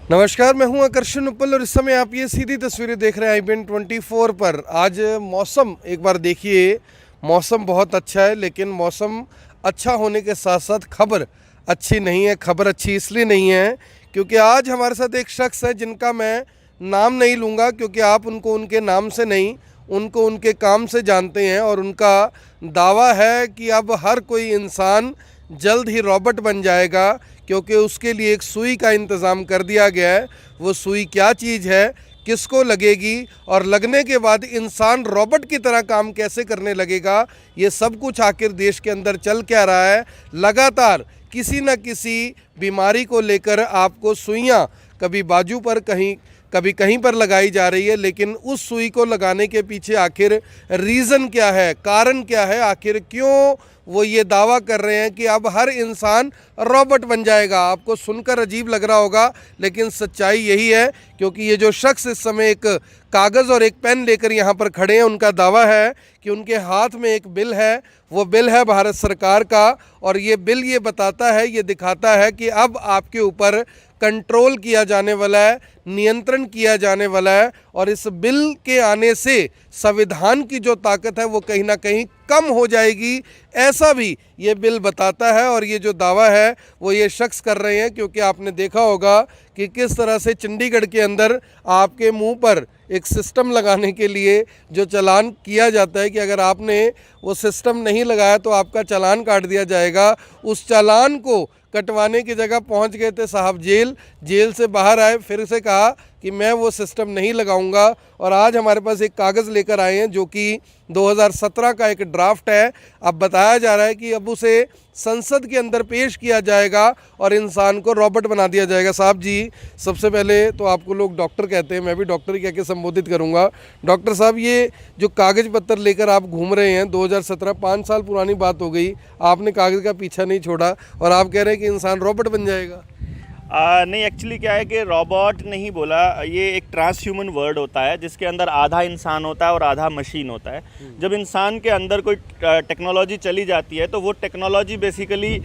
नमस्कार, मैं हूं आकर्षण उपल और इस समय आप ये सीधी तस्वीरें देख रहे हैं IBN24 पर। आज मौसम एक बार देखिए, मौसम बहुत अच्छा है, लेकिन मौसम अच्छा होने के साथ साथ खबर अच्छी नहीं है। खबर अच्छी इसलिए नहीं है क्योंकि आज हमारे साथ एक शख्स है जिनका मैं नाम नहीं लूँगा, क्योंकि आप उनको उनके नाम से नहीं, उनको उनके काम से जानते हैं। और उनका दावा है कि अब हर कोई इंसान जल्द ही रॉबोट बन जाएगा, क्योंकि उसके लिए एक सुई का इंतज़ाम कर दिया गया है। वो सुई क्या चीज़ है, किसको लगेगी और लगने के बाद इंसान रॉबोट की तरह काम कैसे करने लगेगा, ये सब कुछ आखिर देश के अंदर चल क्या रहा है। लगातार किसी न किसी बीमारी को लेकर आपको सुइयाँ कभी बाजू पर कभी कहीं पर लगाई जा रही है, लेकिन उस सुई को लगाने के पीछे आखिर रीज़न क्या है, कारण क्या है, आखिर क्यों वो ये दावा कर रहे हैं कि अब हर इंसान रॉबोट बन जाएगा। आपको सुनकर अजीब लग रहा होगा, लेकिन सच्चाई यही है। क्योंकि ये जो शख्स इस समय एक कागज़ और एक पेन लेकर यहाँ पर खड़े हैं, उनका दावा है कि उनके हाथ में एक बिल है, वो बिल है भारत सरकार का। और ये बिल ये बताता है, ये दिखाता है कि अब आपके ऊपर कंट्रोल किया जाने वाला है, नियंत्रण किया जाने वाला है। और इस बिल के आने से संविधान की जो ताकत है वो कहीं ना कहीं कम हो जाएगी, ऐसा भी ये बिल बताता है। और ये जो दावा है वो ये शख्स कर रहे हैं, क्योंकि आपने देखा होगा कि किस तरह से चंडीगढ़ के अंदर आपके मुंह पर एक सिस्टम लगाने के लिए जो चालान किया जाता है कि अगर आपने वो सिस्टम नहीं लगाया तो आपका चालान काट दिया जाएगा। उस चालान को कटवाने की जगह पहुंच गए थे साहब जेल से बाहर आए, फिर से कहा कि मैं वो सिस्टम नहीं लगाऊंगा। और आज हमारे पास एक कागज़ लेकर आए हैं जो कि 2017 का एक ड्राफ्ट है। अब बताया जा रहा है कि अब उसे संसद के अंदर पेश किया जाएगा और इंसान को रॉबोट बना दिया जाएगा। साहब जी, सबसे पहले तो आपको लोग डॉक्टर कहते हैं, मैं भी डॉक्टर ही कह के संबोधित करूंगा। डॉक्टर साहब, ये जो कागज़ पत्र लेकर आप घूम रहे हैं, 2017 5 साल पुरानी बात हो गई, आपने कागज़ का पीछा नहीं छोड़ा और आप कह रहे हैं कि इंसान रॉबोट बन जाएगा। नहीं, एक्चुअली क्या है कि रोबोट नहीं बोला, ये एक ट्रांस ह्यूमन वर्ड होता है जिसके अंदर आधा इंसान होता है और आधा मशीन होता है। जब इंसान के अंदर कोई टेक्नोलॉजी चली जाती है तो वो टेक्नोलॉजी बेसिकली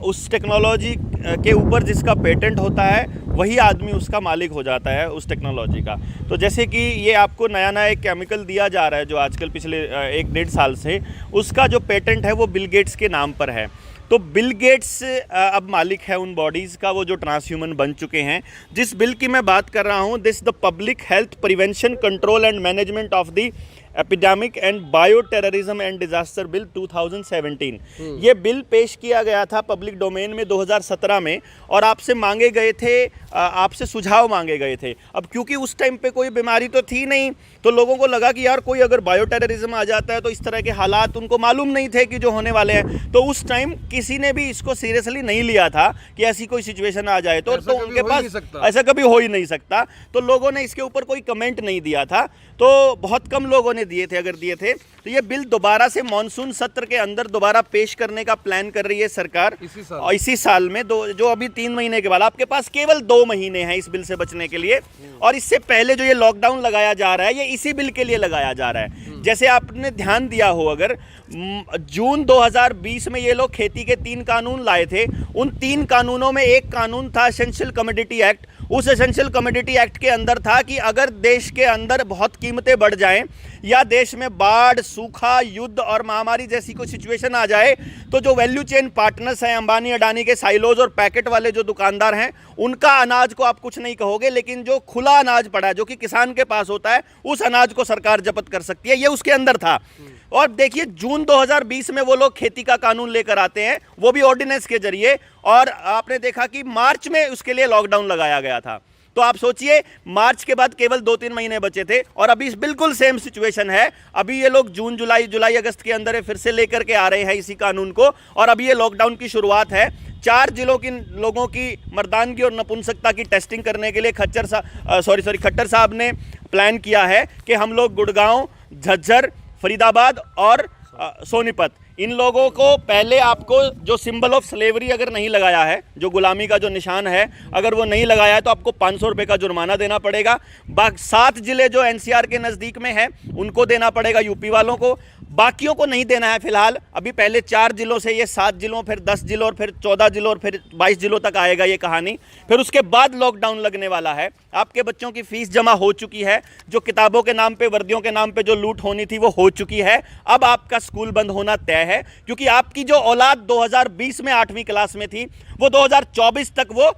उस टेक्नोलॉजी के ऊपर जिसका पेटेंट होता है वही आदमी उसका मालिक हो जाता है उस टेक्नोलॉजी का। तो जैसे कि ये आपको नया एक केमिकल दिया जा रहा है जो आजकल पिछले 1-1.5 साल से, उसका जो पेटेंट है वो बिल गेट्स के नाम पर है। तो बिल गेट्स अब मालिक है उन बॉडीज़ का, वो जो ट्रांस ह्यूमन बन चुके हैं। जिस बिल की मैं बात कर रहा हूँ, this the public health prevention control and management of the epidemic and bio terrorism and disaster bill 2017। ये बिल पेश किया गया था पब्लिक डोमेन में 2017 में और आपसे मांगे गए थे, आपसे सुझाव मांगे गए थे। अब क्योंकि उस टाइम पे कोई बीमारी तो थी नहीं, तो लोगों को लगा कि यार कोई अगर बायो टेररिज्म आ जाता है तो इस तरह के हालात उनको मालूम नहीं थे कि जो होने वाले हैं। तो उस टाइम किसी ने भी इसको सीरियसली नहीं लिया था कि ऐसी कोई सिचुएशन आ जाए तो उनके पास ऐसा कभी हो ही नहीं सकता। तो लोगों ने इसके ऊपर कोई कमेंट नहीं दिया था, तो बहुत कम लोगों ने दिए थे, अगर दिए थे। तो ये बिल दोबारा से मॉनसून सत्र के अंदर दोबारा पेश करने का प्लान कर रही है सरकार इसी साल में। जो अभी 3 महीने के बाद, आपके पास केवल 2 महीने हैं इस बिल से बचने के लिए। और इससे पहले जो ये लॉकडाउन लगाया जा रहा है ये इसी बिल के लिए लगाया जा रहा है। जैसे आपने ध्यान दिया हो, अगर जून 2020 में ये लोग खेती के 3 कानून लाए थे, उन 3 कानूनों में एक कानून था एसेंशियल कमोडिटी एक्ट। उस एसेंशियल कमोडिटी एक्ट के अंदर था कि अगर देश के अंदर बहुत कीमतें बढ़ जाएं या देश में बाढ़, सूखा, युद्ध और महामारी जैसी कोई सिचुएशन आ जाए तो जो वैल्यू चेन पार्टनर्स हैं, अंबानी अडानी के साइलोज और पैकेट वाले जो दुकानदार हैं, उनका अनाज को आप कुछ नहीं कहोगे, लेकिन जो खुला अनाज पड़ा है जो कि किसान के पास होता है, उस अनाज को सरकार जब्त कर सकती है। ये उसके अंदर था। और देखिए, जून 2020 में वो लोग खेती का कानून लेकर आते हैं, वो भी ऑर्डिनेंस के जरिए, और आपने देखा कि मार्च में उसके लिए लॉकडाउन लगाया गया था। तो आप सोचिए, मार्च के बाद केवल 2-3 महीने बचे थे और अभी बिल्कुल सेम सिचुएशन है। अभी ये लोग जून, जुलाई, अगस्त के अंदर फिर से लेकर के आ रहे हैं इसी कानून को, और अभी ये लॉकडाउन की शुरुआत है। 4 जिलों के लोगों की मर्दानगी और नपुंसकता की टेस्टिंग करने के लिए खट्टर साहब ने प्लान किया है कि हम लोग गुड़गांव, झज्जर, फरीदाबाद और सोनीपत, इन लोगों को पहले आपको जो सिंबल ऑफ स्लेवरी अगर नहीं लगाया है, जो गुलामी का जो निशान है, अगर वो नहीं लगाया है तो आपको 500 रुपये का जुर्माना देना पड़ेगा। 7 जिले जो एनसीआर के नज़दीक में है उनको देना पड़ेगा, यूपी वालों को, बाकियों को नहीं देना है फिलहाल। अभी पहले 4 जिलों से ये 7 जिलों, फिर 10 जिलों, और फिर 14 जिलों, और फिर 22 जिलों तक आएगा ये कहानी। फिर उसके बाद लॉकडाउन लगने वाला है। आपके बच्चों की फीस जमा हो चुकी है, जो किताबों के नाम पे, वर्दियों के नाम पे जो लूट होनी थी वो हो चुकी है। अब आपका स्कूल बंद होना तय है, क्योंकि आपकी जो औलाद 2020 में 8वीं क्लास में थी वो 2024 तक वो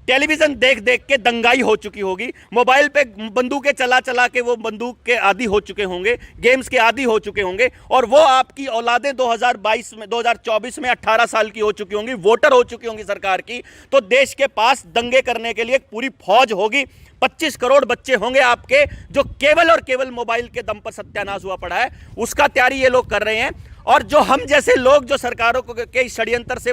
टेलीविजन देख देख के दंगाई हो चुकी होगी, मोबाइल पे बंदूकें चला चला के वो बंदूक के आदी हो चुके होंगे, गेम्स के आदी हो चुके होंगे, और वो आपकी औलादें 2024 में 18 साल की हो चुकी होंगी, वोटर हो चुकी होंगी सरकार की। तो देश के पास दंगे करने के लिए एक पूरी फौज होगी। 25 करोड़ बच्चे होंगे आपके, जो केवल और केवल मोबाइल के दम पर सत्यानाश हुआ पड़ा है, उसका तैयारी ये लोग कर रहे हैं। और जो हम जैसे लोग जो सरकारों के षड्यंत्र से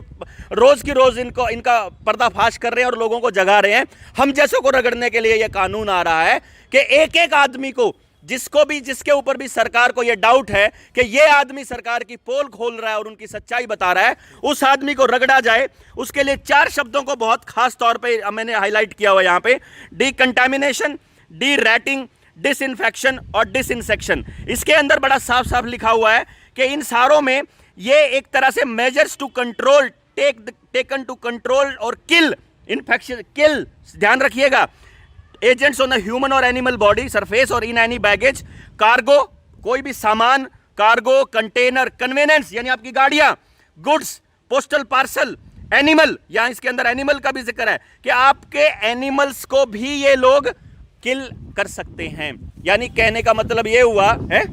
रोज की रोज इनका पर्दाफाश कर रहे हैं और लोगों को जगा रहे हैं, हम जैसों को रगड़ने के लिए ये कानून आ रहा है कि एक एक आदमी को, जिसके ऊपर भी सरकार को ये डाउट है कि ये आदमी सरकार की पोल खोल रहा है और उनकी सच्चाई बता रहा है, उस आदमी को रगड़ा जाए। उसके लिए 4 शब्दों को बहुत खास तौर पे मैंने हाईलाइट किया हुआ यहाँ पे: डिकंटामिनेशन, डी रैटिंग, डिसइंफेक्शन और डिसइंसेक्शन। इसके अंदर बड़ा साफ साफ लिखा हुआ है कि इन सारों में ये एक तरह से measures to control, taken to control और किल इन्फेक्शन, किल, ध्यान रखिएगा, एजेंट्स ऑन द ह्यूमन और एनिमल बॉडी सरफेस और इन एनी बैगेज, कार्गो, कोई भी सामान, कार्गो, कंटेनर, कन्वेनेंस यानी आपकी गाड़ियां, गुड्स, पोस्टल पार्सल, एनिमल, यहां इसके अंदर एनिमल का भी जिक्र है कि आपके एनिमल्स को भी ये लोग किल कर सकते हैं। यानी कहने का मतलब ये हुआ है,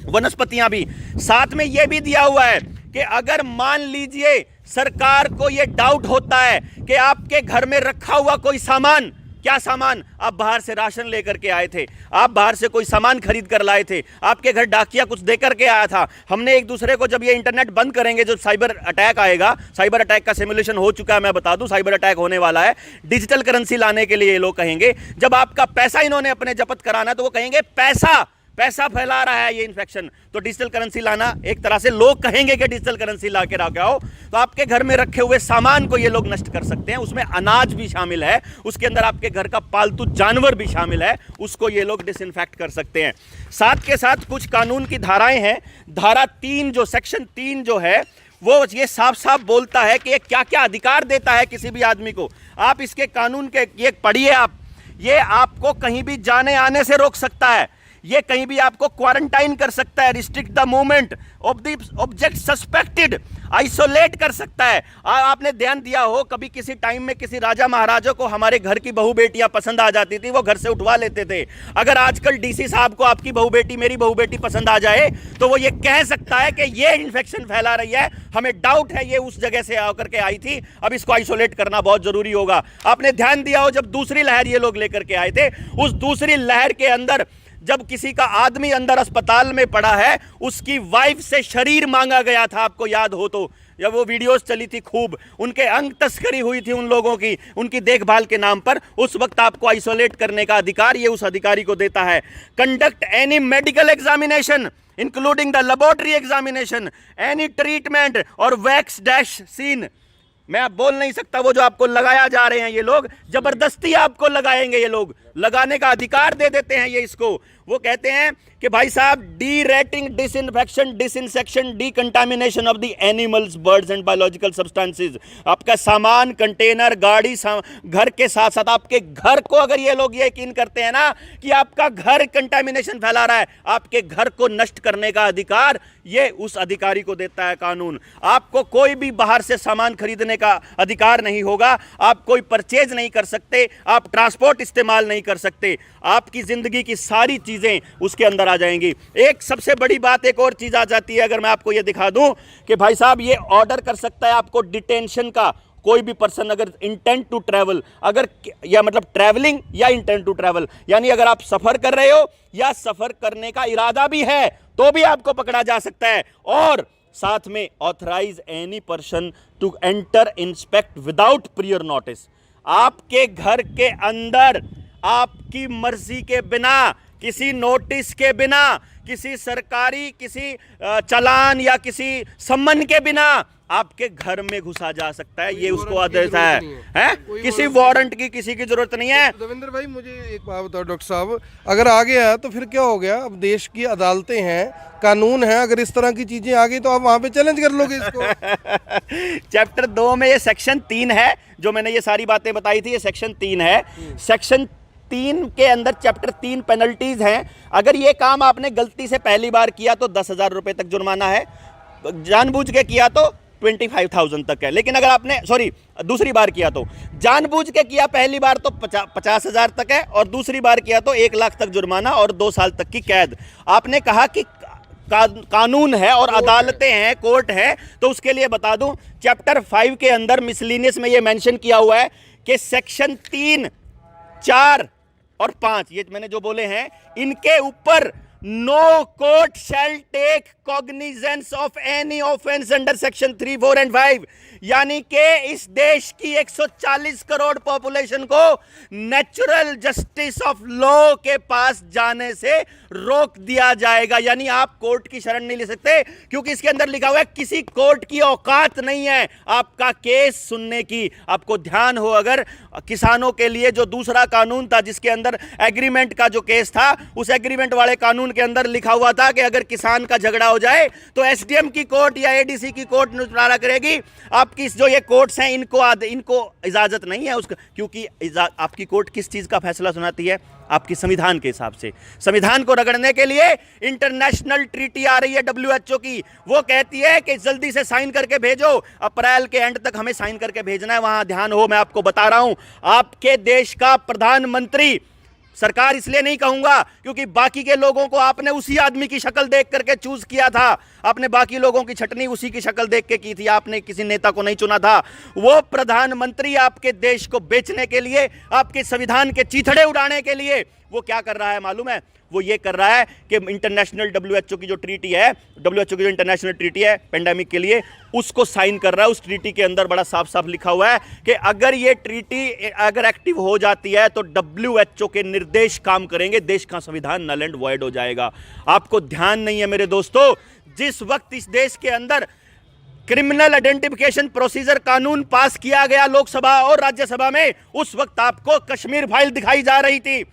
वनस्पतियां भी। साथ में यह भी दिया हुआ है कि अगर मान लीजिए सरकार को यह डाउट होता है कि आपके घर में रखा हुआ कोई सामान, क्या सामान, आप बाहर से राशन लेकर के आए थे, आप बाहर से कोई सामान खरीद कर लाए थे, आपके घर डाकिया कुछ देकर के आया था, हमने एक दूसरे को, जब ये इंटरनेट बंद करेंगे, जो साइबर अटैक आएगा, साइबर अटैक का सिमुलेशन हो चुका है, मैं बता दूं, साइबर अटैक होने वाला है। डिजिटल करेंसी लाने के लिए ये लोग कहेंगे, जब आपका पैसा इन्होंने अपने जब्त कराना है तो वो कहेंगे पैसा फैला रहा है ये इन्फेक्शन, तो डिजिटल करेंसी लाना, एक तरह से लोग कहेंगे कि डिजिटल करेंसी ला के आओ, तो आपके घर में रखे हुए सामान को ये लोग नष्ट कर सकते हैं। उसमें अनाज भी शामिल है, उसके अंदर आपके घर का पालतू जानवर भी शामिल है, उसको ये लोग डिसइंफेक्ट कर सकते हैं। साथ के साथ कुछ कानून की धाराएं हैं। धारा 3 जो सेक्शन 3 जो है वो ये साफ साफ बोलता है कि ये क्या क्या अधिकार देता है किसी भी आदमी को। आप इसके कानून के ये पढ़िए आप, ये आपको कहीं भी जाने आने से रोक सकता है, ये कहीं भी आपको क्वारंटाइन कर सकता है, restrict the movement of the object suspected, isolate कर सकता है। आपने ध्यान दिया हो, कभी किसी टाइम में किसी राजा महाराजा को हमारे घर की बहू बेटियां पसंद आ जाती थी, वो घर से उठवा लेते थे। अगर आजकल डीसी साहब को आपकी बहू बेटी, मेरी बहू बेटी पसंद आ जाए तो वो ये कह सकता है कि ये इन्फेक्शन फैला रही है, हमें डाउट है ये उस जगह से आकर के आई थी, अब इसको आइसोलेट करना बहुत जरूरी होगा। आपने ध्यान दिया हो, जब दूसरी लहर ये लोग लेकर के आए थे, उस दूसरी लहर के अंदर जब किसी का आदमी अंदर अस्पताल में पड़ा है, उसकी वाइफ से शरीर मांगा गया था, आपको याद हो तो, जब वो वीडियोस चली थी खूब, उनके अंग तस्करी हुई थी उन लोगों की, उनकी देखभाल के नाम पर, उस वक्त आपको आइसोलेट करने का अधिकार ये उस अधिकारी को देता है। Conduct any medical examination including the laboratory examination, any treatment और वैक्स डैश सीन। मैं आप बोल नहीं सकता, वो जो आपको लगाया जा रहे हैं ये लोग, जबरदस्ती आपको लगाएंगे, ये लोग लगाने का अधिकार दे देते हैं ये इसको। वो कहते हैं कि भाई साहब, derating, disinfection, disinsection, decontamination of the animals, birds and biological substances. आपका सामान, कंटेनर, गाड़ी, घर के साथ साथ आपके घर को, अगर ये लोग ये यकीन करते हैं ना कि आपका घर कंटामिनेशन फैला रहा है, आपके घर को नष्ट करने का अधिकार ये उस अधिकारी को देता है कानून। आपको कोई भी बाहर से सामान खरीदने का अधिकार नहीं होगा, आप कोई परचेज नहीं कर सकते, आप ट्रांसपोर्ट इस्तेमाल नहीं कर सकते, आपकी जिंदगी की सारी चीजें उसके अंदर आ जाएंगी। एक सबसे बड़ी बात, एक और चीज आ जाती है, अगर मैं आपको ये दिखा दूं कि भाई साहब ये ऑर्डर कर सकता है आपको डिटेंशन का कोई भी पर्सन, अगर इंटेंट टू ट्रैवल, अगर या मतलब ट्रैवलिंग या इंटेंट टू ट्रैवल, यानी अगर आप सफर कर रहे हो या सफर करने का इरादा भी है तो भी आपको पकड़ा जा सकता है। और साथ में authorize any person to enter inspect without prior notice. आपके घर के अंदर आपकी मर्जी के बिना किसी नोटिस के बिना, किसी सरकारी किसी चालान या किसी सम्मन के बिना आपके घर में घुसा जा सकता है। ये उसको आदेश है किसी वारंट की किसी की जरूरत नहीं है। देवेंद्र भाई मुझे एक बात बताओ डॉक्टर साहब, अगर आ गया तो फिर क्या हो गया? अब देश की अदालतें हैं, कानून है, अगर इस तरह की चीजें आ गई तो आप वहां पे चैलेंज कर लोगे इसको। चैप्टर 2 में ये सेक्शन 3 है, जो मैंने ये सारी बातें बताई थी, ये सेक्शन 3 है। सेक्शन 3 के अंदर चैप्टर 3 पेनल्टीज हैं। अगर ये काम आपने गलती से पहली बार किया तो 10,000 रुपए तक जुर्माना है, जानबूझ के किया तो 25,000 तक है। लेकिन अगर आपने दूसरी बार किया तो, जानबूझ के किया पहली बार तो 50,000 तक है, और दूसरी बार किया तो 1 लाख तक जुर्माना और 2 साल तक की कैद। आपने कहा कि कानून है और अदालतें हैं, कोर्ट है, तो उसके लिए बता दूं चैप्टर 5 के अंदर मिसलिनियस में ये मेंशन किया हुआ है कि सेक्शन 3, 4 और 5 ये मैंने जो बोले हैं, इनके ऊपर no court shall take cognizance of any offense under section 3, 4 and 5। यानी कि इस देश की 140 करोड़ पॉपुलेशन को नेचुरल जस्टिस ऑफ लॉ के पास जाने से रोक दिया जाएगा। यानी आप कोर्ट की शरण नहीं ले सकते, क्योंकि इसके अंदर लिखा हुआ है किसी कोर्ट की औकात नहीं है आपका केस सुनने की। आपको ध्यान हो, अगर किसानों के लिए जो दूसरा कानून था जिसके अंदर एग्रीमेंट का जो केस था, उस एग्रीमेंट वाले कानून के अंदर लिखा हुआ था कि अगर किसान का झगड़ा हो जाए तो एसडीएम की कोर्ट या एडीसी की कोर्ट निपटारा करेगी। आपकी जो ये कोर्ट्स हैं इनको इजाजत नहीं है उसका, क्योंकि आपकी कोर्ट किस चीज का फैसला सुनाती है? आपकी संविधान के हिसाब से। संविधान को रगड़ने के लिए इंटरनेशनल ट्रीटी आ रही है WHO की, वो कहती है कि जल्दी से साइन करके भेजो, अप्रैल के एंड तक हमें साइन करके भेजना है। वहां ध्यान हो, मैं आपको बता रहा हूं, आपके देश का प्रधानमंत्री, सरकार इसलिए नहीं कहूंगा क्योंकि बाकी के लोगों को आपने उसी आदमी की शक्ल देख करके चूज किया था, आपने बाकी लोगों की छटनी उसी की शक्ल देख के की थी, आपने किसी नेता को नहीं चुना था। वो प्रधानमंत्री आपके देश को बेचने के लिए, आपके संविधान के चीथड़े उड़ाने के लिए वो क्या कर रहा है मालूम है? वो ये कर रहा है कि इंटरनेशनल WHO की जो ट्रीटी है, WHO की जो इंटरनेशनल ट्रीटी है पेंडेमिक के लिए, उसको साइन कर रहा है। उस ट्रीटी के अंदर बड़ा साफ साफ लिखा हुआ है कि अगर ये ट्रीटी अगर एक्टिव हो जाती है तो WHO के निर्देश काम करेंगे, देश का संविधान नल एंड वॉइड हो जाएगा। आपको ध्यान नहीं है मेरे दोस्तों, जिस वक्त इस देश के अंदर क्रिमिनल आइडेंटिफिकेशन प्रोसीजर कानून पास किया गया लोकसभा और राज्यसभा में, उस वक्त आपको कश्मीर फाइल दिखाई जा रही थी।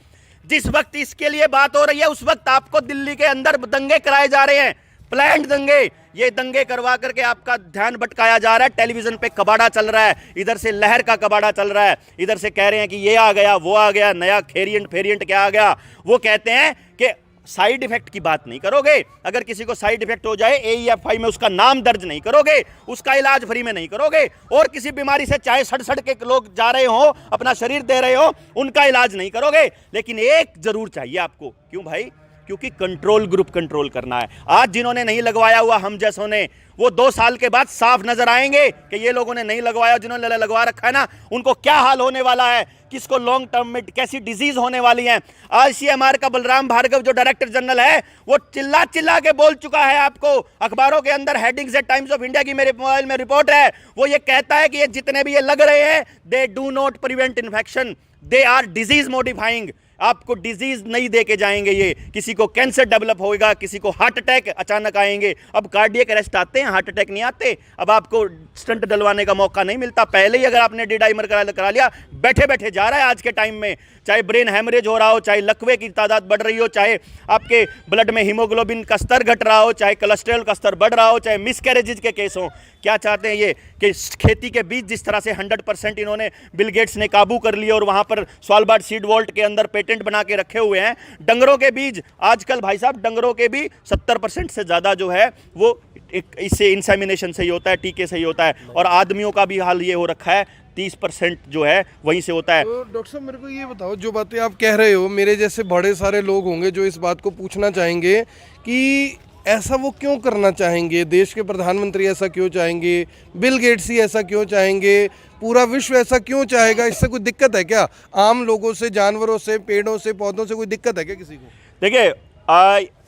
जिस वक्त इसके लिए बात हो रही है उस वक्त आपको दिल्ली के अंदर दंगे कराए जा रहे हैं, प्लान्ड दंगे। ये दंगे करवा करके आपका ध्यान भटकाया जा रहा है। टेलीविजन पे कबाड़ा चल रहा है, इधर से लहर का कबाड़ा चल रहा है, इधर से कह रहे हैं कि ये आ गया, वो आ गया, नया वेरिएंट क्या आ गया। वो कहते हैं कि साइड इफेक्ट की बात नहीं करोगे, अगर किसी को साइड इफेक्ट हो जाए AEFI में उसका नाम दर्ज नहीं करोगे, उसका इलाज फ्री में नहीं करोगे, और किसी बीमारी से चाहे सड़ के लोग जा रहे हो, अपना शरीर दे रहे हो, उनका इलाज नहीं करोगे। लेकिन एक जरूर चाहिए आपको, क्यों भाई? क्योंकि कंट्रोल ग्रुप कंट्रोल करना है। आज जिन्होंने नहीं लगवाया हुआ हम जैसों ने, वो 2 साल के बाद साफ नजर आएंगे कि ये लोगों ने नहीं लगवाया, जिन्होंने लगवा रखा है ना, उनको क्या हाल होने वाला है, किसको लॉन्ग टर्म में कैसी डिजीज होने वाली है। ICMR का बलराम भार्गव जो डायरेक्टर जनरल है, वो चिल्ला चिल्ला के बोल चुका है आपको, अखबारों के अंदर हेडिंग्स है, टाइम्स ऑफ इंडिया की मेरे मोबाइल में रिपोर्ट है, वो ये कहता है कि ये जितने भी ये लग रहे हैं, they do not prevent infection, they are disease modifying. आपको डिजीज नहीं दे के जाएंगे, ये किसी को कैंसर डेवलप होएगा, किसी को हार्ट अटैक अचानक आएंगे। अब कार्डियक अरेस्ट आते हैं, हार्ट अटैक नहीं आते। अब आपको स्टंट डलवाने का मौका नहीं मिलता, पहले ही अगर आपने डी-डाइमर करा लिया, बैठे बैठे जा रहा है आज के टाइम में। चाहे ब्रेन हैमरेज हो रहा हो, चाहे लकवे की तादाद बढ़ रही हो, चाहे आपके ब्लड में हीमोग्लोबिन का स्तर घट रहा हो, चाहे कोलेस्ट्रॉल का स्तर बढ़ रहा हो, चाहे मिसकैरेजेज के केस हो। क्या चाहते हैं ये कि खेती के बीज जिस तरह से 100% इन्होंने बिल गेट्स ने काबू कर लिया और वहां पर स्वालबार्ड सीड वॉल्ट के अंदर पेटेंट बना के रखे हुए हैं। डंगरों के बीज आजकल भाई साहब, डंगरों के भी 70% से ज़्यादा जो है वो इससे इंसेमिनेशन से ही होता है, टीके से ही होता है। और आदमियों का भी हाल ये हो रखा है, 30% जो है वहीं से होता है। तो डॉक्टर साहब मेरे को ये बताओ, जो बातें आप कह रहे हो, मेरे जैसे बड़े सारे लोग होंगे जो इस बात को पूछना चाहेंगे कि ऐसा वो क्यों करना चाहेंगे, देश के प्रधानमंत्री ऐसा क्यों चाहेंगे, बिल गेट्स ही ऐसा क्यों चाहेंगे, पूरा विश्व ऐसा क्यों चाहेगा? इससे कोई दिक्कत है क्या? आम लोगों से, जानवरों से, पेड़ों से, पौधों से कोई दिक्कत है क्या किसी को? देखिए,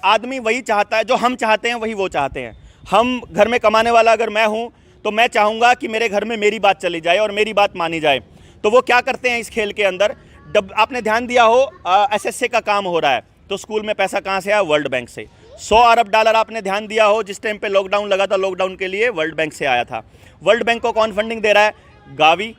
आदमी वही चाहता है जो हम चाहते हैं, वही वो चाहते हैं। हम घर में कमाने वाला अगर मैं हूं तो मैं चाहूँगा कि मेरे घर में मेरी बात चली जाए और मेरी बात मानी जाए। तो वो क्या करते हैं इस खेल के अंदर, आपने ध्यान दिया हो SSA का काम हो रहा है, तो स्कूल में पैसा कहाँ से आया? वर्ल्ड बैंक से। 100 अरब डॉलर आपने ध्यान दिया हो, जिस टाइम पे लॉकडाउन लगा था, लॉकडाउन के लिए वर्ल्ड बैंक से आया था। वर्ल्ड बैंक को कौन फंडिंग दे रहा है? गावी,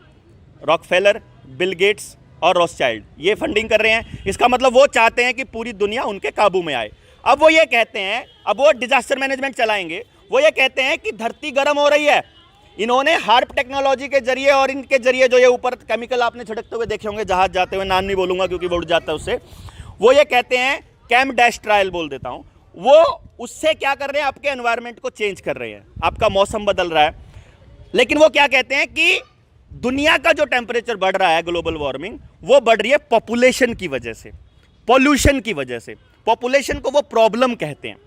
रॉकफेलर, बिल गेट्स और रॉथस्चाइल्ड, ये फंडिंग कर रहे हैं। इसका मतलब वो चाहते हैं कि पूरी दुनिया उनके काबू में आए। अब वो ये कहते हैं, अब वो डिजास्टर मैनेजमेंट चलाएंगे, वो ये कहते हैं कि धरती गर्म हो रही है। इन्होंने हार्प टेक्नोलॉजी के जरिए और इनके जरिए जो ये ऊपर केमिकल आपने छिड़कते हुए देखे होंगे जहाज जाते हुए, नाम नहीं बोलूंगा क्योंकि वो उड़ जाता है उससे, वो ये कहते हैं कैम डैश ट्रायल बोल देता हूं, वो उससे क्या कर रहे हैं? आपके एनवायरनमेंट को चेंज कर रहे हैं, आपका मौसम बदल रहा है। लेकिन वो क्या कहते हैं कि दुनिया का जो टेम्परेचर बढ़ रहा है, ग्लोबल वार्मिंग, वो बढ़ रही है पॉपुलेशन की वजह से, पॉल्यूशन की वजह से। पॉपुलेशन को वो प्रॉब्लम कहते हैं।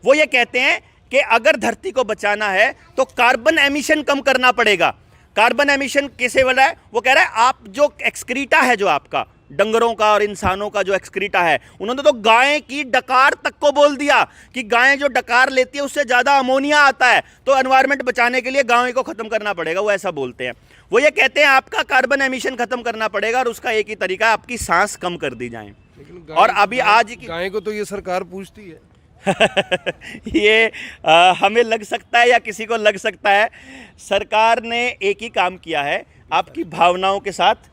वो ये कहते हैं कि अगर धरती को बचाना है तो कार्बन एमिशन कम करना पड़ेगा। कार्बन एमिशन कैसे वाला है? वो कह रहा है आप जो एक्सक्रीटा है, जो आपका डंगरों का और इंसानों का जो एक्सक्रीटा है, उन्होंने तो गाय की डकार तक को बोल दिया कि गाय जो डकार लेती है उससे ज़्यादा अमोनिया आता है, तो एनवायरनमेंट बचाने के लिए गायों को ख़त्म करना पड़ेगा। वो ऐसा बोलते हैं। वो ये कहते हैं आपका कार्बन एमिशन ख़त्म करना पड़ेगा और उसका एक ही तरीका है, आपकी सांस कम कर दी जाए। और अभी आज की गाय को तो ये सरकार पूछती है। ये हमें लग सकता है या किसी को लग सकता है, सरकार ने एक ही काम किया है, आपकी भावनाओं के साथ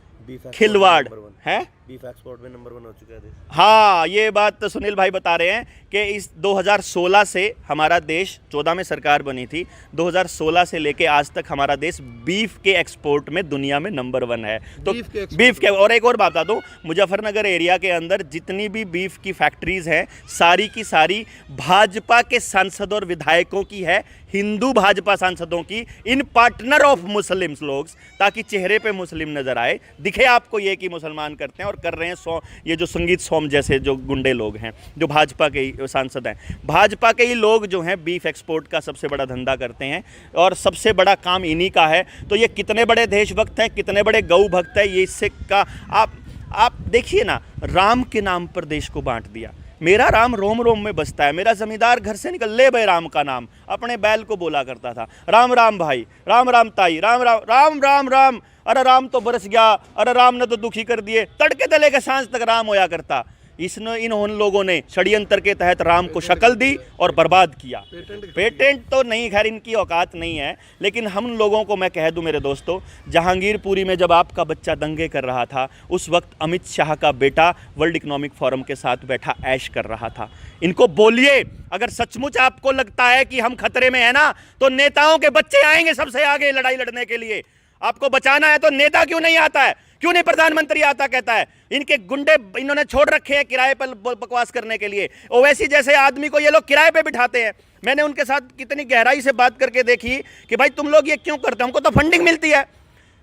खिलवाड़ है। बीफ एक्सपोर्ट में नंबर 1 हो चुका है देश। हाँ, ये बात तो सुनील भाई बता रहे हैं कि इस 2016 से हमारा देश, 14 में सरकार बनी थी, 2016 से लेके आज तक हमारा देश बीफ के एक्सपोर्ट में दुनिया में नंबर 1 है। तो बीफ के और एक और बात बता दूं, मुजफ्फरनगर एरिया के अंदर जितनी भी बीफ की फैक्ट्रीज हैं, सारी की सारी भाजपा के सांसद और विधायकों की है, हिंदू भाजपा सांसदों की, इन पार्टनर ऑफ मुस्लिम्स लोग, ताकि चेहरे पे मुस्लिम नजर आए, दिखे आपको ये कि मुसलमान करते हैं और कर रहे हैं। ये जो संगीत सोम जैसे जो गुंडे लोग हैं, जो भाजपा के ही सांसद हैं, भाजपा के ही लोग जो हैं बीफ एक्सपोर्ट का सबसे बड़ा धंधा करते हैं और सबसे बड़ा काम इन्हीं का है। तो ये कितने बड़े देशभक्त हैं, कितने बड़े गौ भक्त हैं, ये इससे का आप देखिए ना, राम के नाम पर देश को बांट दिया। मेरा राम रोम रोम में बसता है। मेरा जमींदार घर से निकल ले भाई राम का नाम, अपने बैल को बोला करता था, राम राम भाई, राम राम ताई, राम राम राम राम राम, अरे राम तो बरस गया, अरे राम ने तो दुखी कर दिए, तड़के तले के सांझ तक राम होया करता। इन लोगों ने षड्यंत्र के तहत राम को शक्ल दी और बर्बाद किया। पेटेंट तो नहीं, खैर इनकी औकात नहीं है, लेकिन हम लोगों को मैं कह दूं मेरे दोस्तों, जहांगीरपुरी में जब आपका बच्चा दंगे कर रहा था, उस वक्त अमित शाह का बेटा वर्ल्ड इकोनॉमिक फोरम के साथ बैठा ऐश कर रहा था। इनको बोलिए, अगर सचमुच आपको लगता है कि हम खतरे में है ना, तो नेताओं के बच्चे आएंगे सबसे आगे लड़ाई लड़ने के लिए। आपको बचाना है तो नेता क्यों नहीं आता है, क्यों नहीं प्रधानमंत्री आता? कहता है इनके गुंडे इन्होंने छोड़ रखे हैं किराए पर बकवास करने के लिए। ओवैसी जैसे आदमी को ये लोग किराए पे बिठाते हैं। मैंने उनके साथ कितनी गहराई से बात करके देखी कि भाई तुम लोग ये क्यों करते हो, हमको तो फंडिंग मिलती है।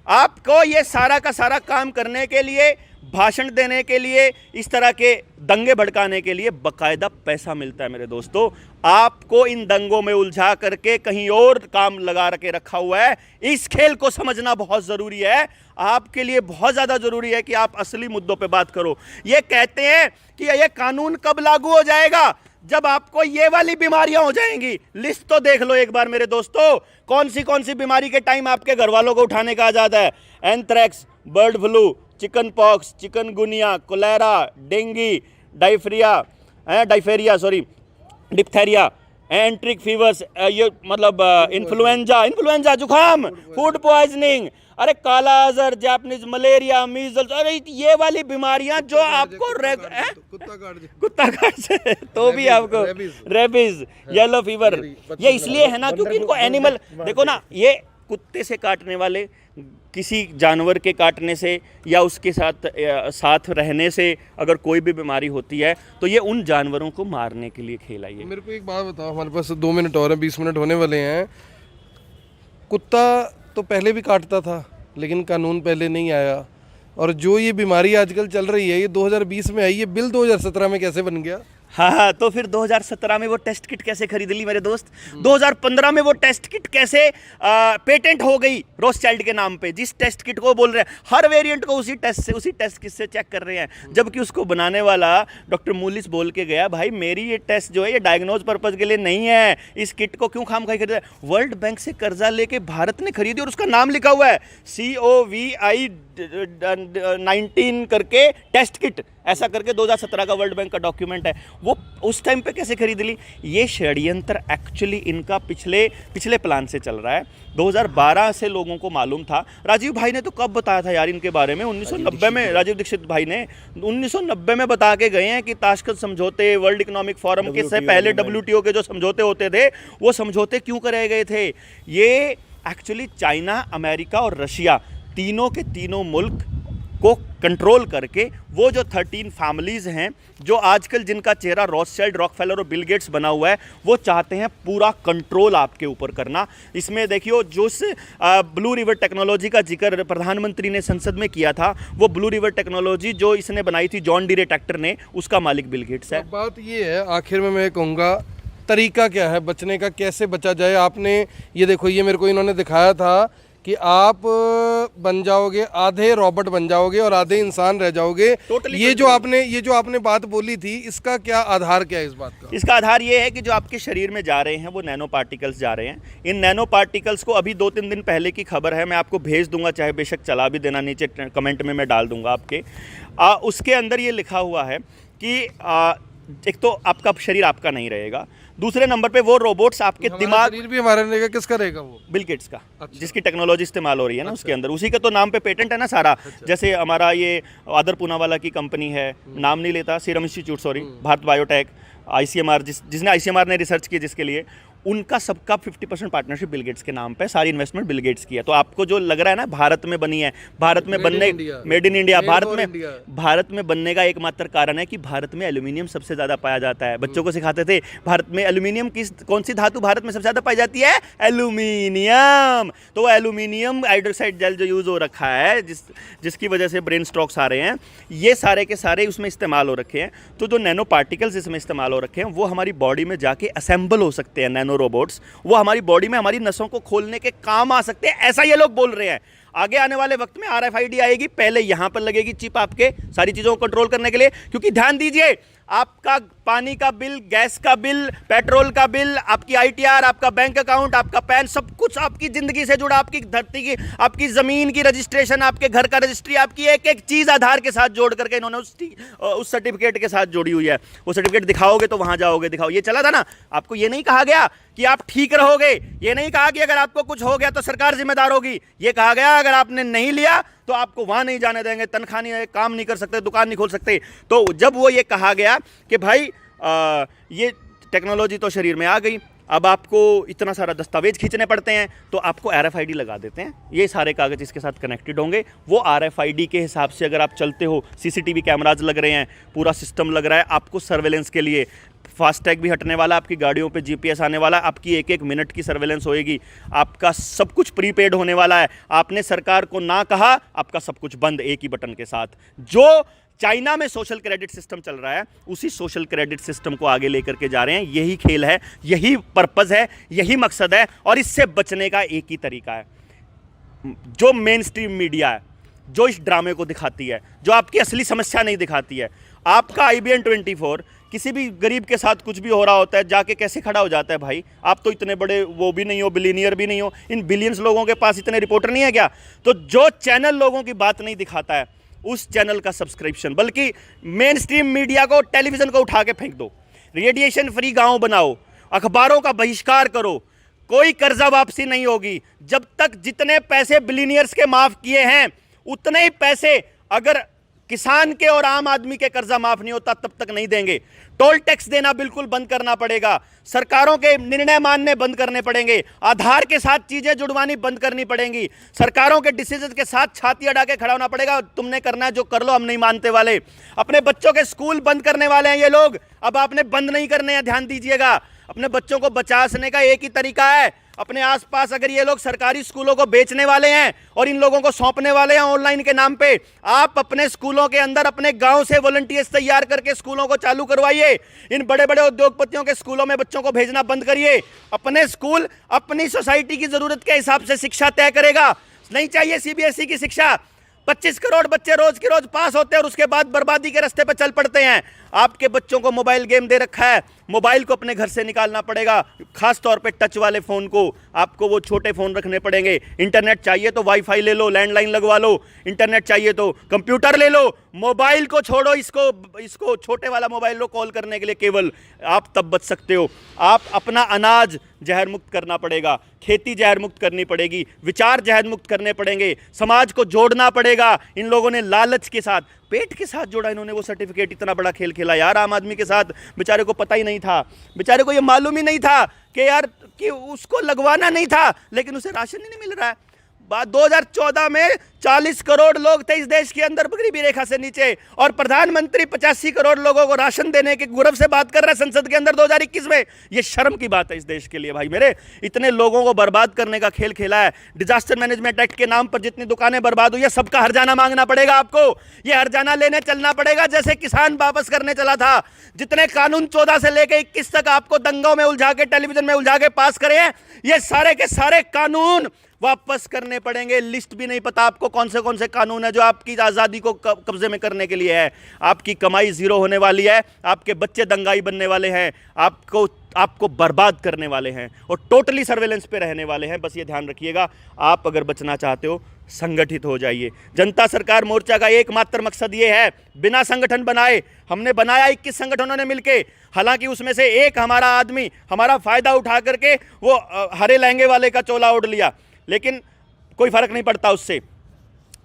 आपको ये सारा का सारा काम करने के लिए, भाषण देने के लिए, इस तरह के दंगे भड़काने के लिए बाकायदा पैसा मिलता है मेरे दोस्तों। आपको इन दंगों में उलझा करके कहीं और काम लगा के रखा हुआ है। इस खेल को समझना बहुत ज़रूरी है, आपके लिए बहुत ज़्यादा ज़रूरी है कि आप असली मुद्दों पे बात करो। ये कहते हैं कि ये कानून कब लागू हो जाएगा, जब आपको ये वाली बीमारियां हो जाएंगी। लिस्ट तो देख लो एक बार मेरे दोस्तों, कौन सी बीमारी के टाइम आपके घर वालों को उठाने का आज़ाद है। Anthrax, bird flu, chicken pox, chikungunya, cholera, dengue, diphtheria, enteric fevers, ये मतलब इन्फ्लुएंजा, जुखाम, फूड पॉइजनिंग, अरे काला अजहर, जापानीज मलेरिया, मीजल्स, अरे ये वाली बीमारियां जो आपको कुत्ता काट से तो भी आपको रेबीज, येलो फीवर, ये इसलिए है ना क्योंकि इनको एनिमल, देखो ना, ये कुत्ते से काटने वाले, किसी जानवर के काटने से या उसके साथ रहने से अगर कोई भी बीमारी होती है तो ये उन जानवरों को मारने के लिए खेला। ये मेरे को एक बात बताओ, हमारे पास 2 मिनट और है, 20 मिनट होने वाले हैं। कुत्ता तो पहले भी काटता था, लेकिन कानून पहले नहीं आया। और जो ये बीमारी आजकल चल रही है, ये 2020 में आई है, बिल 2017 में कैसे बन गया? हाँ, तो फिर 2017 में वो टेस्ट किट कैसे खरीद ली मेरे दोस्त? 2015 में वो टेस्ट किट कैसे पेटेंट हो गई रॉथस्चाइल्ड के नाम पे? जिस टेस्ट किट को बोल रहे हैं, हर वेरिएंट को उसी टेस्ट किट से चेक कर रहे हैं, जबकि उसको बनाने वाला डॉक्टर मूलिस बोल के गया, भाई मेरी ये टेस्ट जो है ये डायग्नोज पर्पज के लिए नहीं है, इस किट को क्यों खामखाई खरीदा? वर्ल्ड बैंक से कर्जा लेके भारत ने खरीदी और उसका नाम लिखा हुआ है COVID-19 करके टेस्ट किट, ऐसा करके 2017 का वर्ल्ड बैंक का डॉक्यूमेंट है। वो उस टाइम पे कैसे खरीद ली? ये षड्यंत्र एक्चुअली इनका पिछले प्लान से चल रहा है। 2012 से लोगों को मालूम था। राजीव भाई ने तो कब बताया था यार इनके बारे में? 1990 में राजीव दीक्षित भाई ने 1990 में बता के गए हैं कि ताशकंद समझौते, वर्ल्ड इकोनॉमिक फोरम के से पहले WTO के जो समझौते होते थे, वो समझौते क्यों करे गए थे? ये एक्चुअली चाइना, अमेरिका और रशिया तीनों के तीनों मुल्क को कंट्रोल करके वो जो 13 फैमिलीज़ हैं जो आजकल जिनका चेहरा रॉथशाइल्ड, रॉकफेलर और बिल गेट्स बना हुआ है, वो चाहते हैं पूरा कंट्रोल आपके ऊपर करना। इसमें देखियो जो ब्लू रिवर टेक्नोलॉजी का जिक्र प्रधानमंत्री ने संसद में किया था, वो ब्लू रिवर टेक्नोलॉजी जो इसने बनाई थी जॉन डीरे ट्रैक्टर ने, उसका मालिक बिल गेट्स है। बात ये है, आखिर में मैं कहूँगा तरीका क्या है बचने का, कैसे बचा जाए? आपने ये देखो, ये मेरे को इन्होंने दिखाया था कि आप बन जाओगे, आधे रोबोट बन जाओगे और आधे इंसान रह जाओगे। ये जो आपने बात बोली थी, इसका क्या आधार क्या है इस बात का? इसका आधार ये है कि जो आपके शरीर में जा रहे हैं वो नैनो पार्टिकल्स जा रहे हैं। इन नैनो पार्टिकल्स को अभी 2-3 दिन पहले की खबर है, मैं आपको भेज दूंगा, चाहे बेशक चला भी देना, नीचे कमेंट में मैं डाल दूंगा आपके। उसके अंदर ये लिखा हुआ है कि एक तो आपका शरीर आपका नहीं रहेगा, दूसरे नंबर पे वो रोबोट्स आपके दिमाग, शरीर भी हमारा रहेगा। किसका रहेगा वो? बिल गेट्स का। अच्छा। जिसकी टेक्नोलॉजी इस्तेमाल हो रही है ना, उसके अंदर उसी का तो नाम पे पेटेंट है ना सारा। जैसे हमारा ये आदर पूनावाला की कंपनी है, नाम नहीं लेता, serum institute, sorry, Bharat biotech, ICMR, जिसने ICMR ने रिसर्च की, जिसके लिए उनका सबका 50% पार्टनरशिप बिल गेट्स के नाम पे, सारी इन्वेस्टमेंट बिल गेट्स की है। तो आपको जो लग रहा है ना भारत में बनी है, भारत में बनने, मेड इन इंडिया, भारत में बनने का एकमात्र कारण है कि भारत में एल्यूमिनियम सबसे ज़्यादा पाया जाता है। बच्चों को सिखाते थे भारत में एल्यूमिनियम की कौन सी धातु भारत में सबसे ज़्यादा पाई जाती है? एल्यूमिनियम। तो वो एल्यूमिनियम हाइड्रोक्साइड जेल जो यूज़ हो रखा है, जिसकी वजह से ब्रेन स्ट्रोक्स आ रहे हैं, ये सारे के सारे उसमें इस्तेमाल हो रखे हैं। तो जो नैनो पार्टिकल्स इसमें इस्तेमाल हो रखे हैं, वो हमारी बॉडी में जाके असेंबल हो सकते हैं। नैनो रोबोट्स वो हमारी बॉडी में हमारी नसों को खोलने के काम आ सकते हैं, ऐसा ये लोग बोल रहे हैं। आगे आने वाले वक्त में RFID आएगी, पहले यहां पर लगेगी चिप आपके सारी चीजों को कंट्रोल करने के लिए। क्योंकि ध्यान दीजिए, आपका पानी का बिल, गैस का बिल, पेट्रोल का बिल, आपकी ITR, आपका बैंक अकाउंट, आपका पैन, सब कुछ आपकी जिंदगी से जुड़ा, आपकी धरती की, आपकी जमीन की रजिस्ट्रेशन, आपके घर का रजिस्ट्री, आपकी एक एक चीज आधार के साथ जोड़ करके इन्होंने उस सर्टिफिकेट के साथ जोड़ी हुई है। वो सर्टिफिकेट दिखाओगे तो वहां जाओगे, दिखाओ। ये चला था ना, आपको ये नहीं कहा गया कि आप ठीक रहोगे, ये नहीं कहा कि अगर आपको कुछ हो गया तो सरकार जिम्मेदार होगी। ये कहा गया अगर आपने नहीं लिया तो आपको वहां नहीं जाने देंगे, तनख्वाह नहीं, काम नहीं कर सकते, दुकान नहीं खोल सकते। तो जब वो ये कहा गया कि भाई ये टेक्नोलॉजी तो शरीर में आ गई, अब आपको इतना सारा दस्तावेज खींचने पड़ते हैं, तो आपको RFID लगा देते हैं। ये सारे कागज़ इसके साथ कनेक्टेड होंगे। वो RFID के हिसाब से अगर आप चलते हो, CCTV कैमराज लग रहे हैं, पूरा सिस्टम लग रहा है आपको सर्वेलेंस के लिए। फास्टैग भी हटने वाला, आपकी गाड़ियों पे GPS आने वाला, आपकी एक एक मिनट की सर्वेलेंस होएगी, आपका सब कुछ प्रीपेड होने वाला है। आपने सरकार को ना कहा, आपका सब कुछ बंद एक ही बटन के साथ। जो चाइना में सोशल क्रेडिट सिस्टम चल रहा है, उसी सोशल क्रेडिट सिस्टम को आगे लेकर के जा रहे हैं। यही खेल है, यही पर्पस है, यही मकसद है। और इससे बचने का एक ही तरीका है, जो मेन स्ट्रीम मीडिया है, जो इस ड्रामे को दिखाती है, जो आपकी असली समस्या नहीं दिखाती है। आपका IBN 24 किसी भी गरीब के साथ कुछ भी हो रहा होता है, जाके कैसे खड़ा हो जाता है? भाई आप तो इतने बड़े वो भी नहीं हो, बिलियनियर भी नहीं हो, इन बिलियंस लोगों के पास इतने रिपोर्टर नहीं है क्या? तो जो चैनल लोगों की बात नहीं दिखाता है, उस चैनल का सब्सक्रिप्शन, बल्कि मेन स्ट्रीम मीडिया को, टेलीविजन को उठा के फेंक दो, रेडिएशन फ्री गांव बनाओ, अखबारों का बहिष्कार करो, कोई कर्जा वापसी नहीं होगी जब तक जितने पैसे बिलियनियर्स के माफ किए हैं, उतने ही पैसे अगर किसान के और आम आदमी के कर्जा माफ नहीं होता तब तक नहीं देंगे। टोल टैक्स देना बिल्कुल बंद करना पड़ेगा, सरकारों के निर्णय मानने बंद करने पड़ेंगे, आधार के साथ चीजें जुड़वानी बंद करनी पड़ेंगी, सरकारों के डिसीजन के साथ छाती अड़ा के खड़ा होना पड़ेगा। तुमने करना है जो कर लो, हम नहीं मानते वाले। अपने बच्चों के स्कूल बंद करने वाले हैं ये लोग, अब आपने बंद नहीं करने हैं, ध्यान दीजिएगा। अपने बच्चों को बचाने का एक ही तरीका है, अपने आसपास अगर ये लोग सरकारी स्कूलों को बेचने वाले हैं और इन लोगों को सौंपने वाले हैं ऑनलाइन के नाम पे, आप अपने स्कूलों के अंदर अपने गांव से वॉलंटियर्स तैयार करके स्कूलों को चालू करवाइए। इन बड़े बड़े उद्योगपतियों के स्कूलों में बच्चों को भेजना बंद करिए। अपने स्कूल अपनी सोसाइटी की जरूरत के हिसाब से शिक्षा तय करेगा। नहीं चाहिए CBSE की शिक्षा। 25 करोड़ बच्चे रोज के रोज पास होते हैं और उसके बाद बर्बादी के रास्ते पर चल पड़ते हैं। आपके बच्चों को मोबाइल गेम दे रखा है, मोबाइल को अपने घर से निकालना पड़ेगा, खास तौर पे टच वाले फ़ोन को आपको वो छोटे फ़ोन रखने पड़ेंगे। इंटरनेट चाहिए तो वाईफाई ले लो, लैंडलाइन लगवा लो, इंटरनेट चाहिए तो कंप्यूटर ले लो, मोबाइल को छोड़ो, इसको छोटे वाला मोबाइल लो कॉल करने के लिए केवल, आप तब बच सकते हो। आप अपना अनाज जहर मुक्त करना पड़ेगा, खेती जहर मुक्त करनी पड़ेगी, विचार जहर मुक्त करने पड़ेंगे, समाज को जोड़ना पड़ेगा। इन लोगों ने लालच के साथ, पेट के साथ जोड़ा इन्होंने वो सर्टिफिकेट, इतना बड़ा खेल खेला यार आम आदमी के साथ। बेचारे को पता ही नहीं था, बेचारे को ये मालूम ही नहीं था कि यार कि उसको लगवाना नहीं था, लेकिन उसे राशन ही नहीं मिल रहा है। 2014 में 40 करोड़ लोग थे इस देश के अंदर गरीबी रेखा से नीचे, और प्रधानमंत्री 85 करोड़ लोगों को राशन देने के गौरव से बात कर रहा है संसद के अंदर 2021 में। ये शर्म की बात है इस देश के लिए भाई मेरे। इतने लोगों को बर्बाद करने का खेल खेला है। डिजास्टर मैनेजमेंट एक्ट के नाम पर जितनी दुकानें बर्बाद हुई है, सबका हर्जाना मांगना पड़ेगा आपको। ये हर्जाना लेने चलना पड़ेगा जैसे किसान वापस करने चला था। जितने कानून 14 से लेकर 21 तक आपको दंगों में उलझा के, टेलीविजन में उलझा के पास करे हैं, ये सारे के सारे कानून वापस करने पड़ेंगे। लिस्ट भी नहीं पता आपको कौन से कानून है जो आपकी आज़ादी को कब्जे में करने के लिए है। आपकी कमाई जीरो होने वाली है, आपके बच्चे दंगाई बनने वाले हैं, आपको बर्बाद करने वाले हैं और टोटली सर्वेलेंस पे रहने वाले हैं। बस ये ध्यान रखिएगा। आप अगर बचना चाहते हो, संगठित हो जाइए। जनता सरकार मोर्चा का एकमात्र मकसद ये है, बिना संगठन बनाए हमने बनाया 21 संगठनों ने मिलके। हालांकि उसमें से एक हमारा आदमी हमारा फ़ायदा उठा करके वो हरे लहंगे वाले का चोला ओढ़ लिया, लेकिन कोई फ़र्क नहीं पड़ता उससे।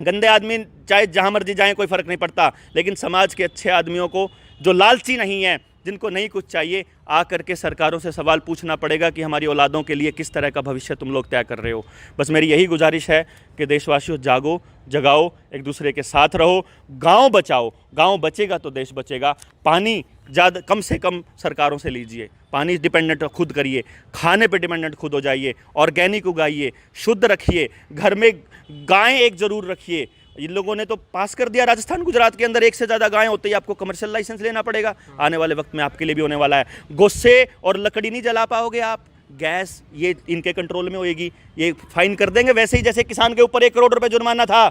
गंदे आदमी चाहे जहाँ मर्जी जाएं, कोई फ़र्क नहीं पड़ता। लेकिन समाज के अच्छे आदमियों को, जो लालची नहीं है, जिनको नहीं कुछ चाहिए, आकर के सरकारों से सवाल पूछना पड़ेगा कि हमारी औलादों के लिए किस तरह का भविष्य तुम लोग तय कर रहे हो। बस मेरी यही गुजारिश है कि देशवासियों, जागो, जगाओ, एक दूसरे के साथ रहो, गांव बचाओ। गांव बचेगा तो देश बचेगा। पानी ज़्यादा कम से कम सरकारों से लीजिए, पानी डिपेंडेंट खुद करिए, खाने पे डिपेंडेंट खुद हो जाइए, ऑर्गेनिक उगाइए, शुद्ध रखिए, घर में गायें एक ज़रूर रखिए। इन लोगों ने तो पास कर दिया, राजस्थान गुजरात के अंदर 1 से ज़्यादा गायें होते ही आपको कमर्शियल लाइसेंस लेना पड़ेगा। आने वाले वक्त में आपके लिए भी होने वाला है। गोस्से और लकड़ी नहीं जला पाओगे आप, गैस ये इनके कंट्रोल में होएगी, ये फाइन कर देंगे। वैसे ही जैसे किसान के ऊपर 1 करोड़ रुपए जुर्माना था,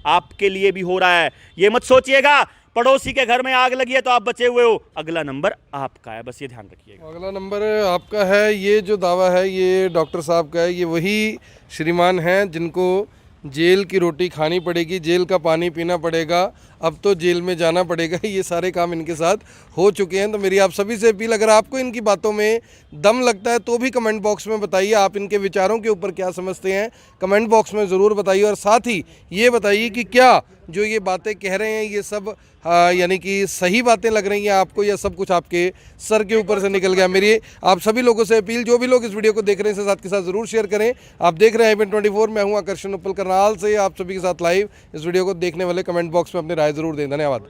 आपके लिए भी हो रहा है। ये मत सोचिएगा पड़ोसी के घर में आग लगी है तो आप बचे हुए हो, अगला नंबर आपका है। बस ये ध्यान रखिएगा। अगला नंबर आपका है। ये जो दावा है ये डॉक्टर साहब का है। ये वही श्रीमान हैं जिनको जेल की रोटी खानी पड़ेगी, जेल का पानी पीना पड़ेगा, अब तो जेल में जाना पड़ेगा। ये सारे काम इनके साथ हो चुके हैं। तो मेरी आप सभी से अपील, अगर आपको इनकी बातों में दम लगता है तो भी कमेंट बॉक्स में बताइए। आप इनके विचारों के ऊपर क्या समझते हैं, कमेंट बॉक्स में ज़रूर बताइए। और साथ ही ये बताइए कि क्या जो ये बातें कह रहे हैं ये सब यानी कि सही बातें लग रही हैं आपको, या सब कुछ आपके सर के ऊपर से निकल गया। मेरी आप सभी लोगों से अपील, जो भी लोग इस वीडियो को देख रहे हैं इसे साथ के साथ ज़रूर शेयर करें। आप देख रहे हैं IBN 24, मैं हूं आकर्षण उपल करनाल से, आप सभी के साथ लाइव। इस वीडियो को देखने वाले कमेंट बॉक्स में अपनी राय ज़रूर दें। धन्यवाद।